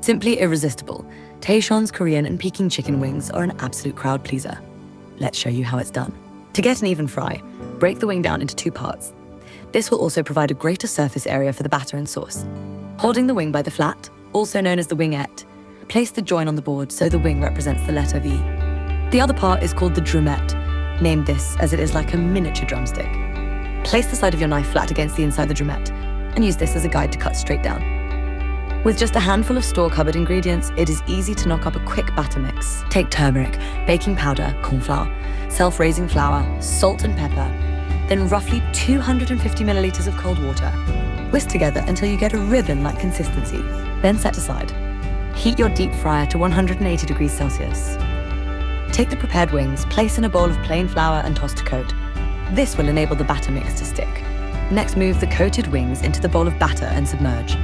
Simply irresistible, Taishon's Korean and Peking chicken wings are an absolute crowd pleaser. Let's show you how it's done. To get an even fry, break the wing down into 2 parts. This will also provide a greater surface area for the batter and sauce. Holding the wing by the flat, also known as the wingette, place the join on the board so the wing represents the letter V. The other part is called the drumette, named this as it is like a miniature drumstick. Place the side of your knife flat against the inside of the drumette and use this as a guide to cut straight down. With just a handful of store-cupboard ingredients, it is easy to knock up a quick batter mix. Take turmeric, baking powder, corn flour, self-raising flour, salt and pepper, then roughly 250 milliliters of cold water. Whisk together until you get a ribbon-like consistency. Then set aside. Heat your deep fryer to 180 degrees Celsius. Take the prepared wings, place in a bowl of plain flour and toss to coat. This will enable the batter mix to stick. Next, move the coated wings into the bowl of batter and submerge.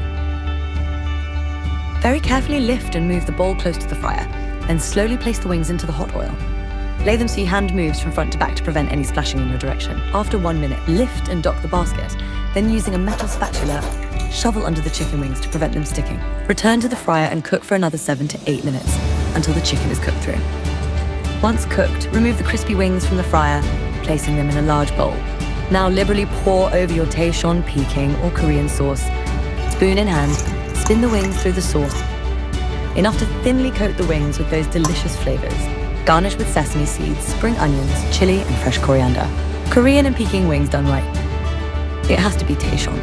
Very carefully lift and move the bowl close to the fryer, then slowly place the wings into the hot oil. Lay them so your hand moves from front to back to prevent any splashing in your direction. After 1 minute, lift and dock the basket, then using a metal spatula, shovel under the chicken wings to prevent them sticking. Return to the fryer and cook for another 7 to 8 minutes until the chicken is cooked through. Once cooked, remove the crispy wings from the fryer, placing them in a large bowl. Now liberally pour over your Taishon, Peking or Korean sauce. Spoon in hand, spin the wings through the sauce, enough to thinly coat the wings with those delicious flavors. Garnish with sesame seeds, spring onions, chili, and fresh coriander. Korean and Peking wings done right. It has to be Taishon.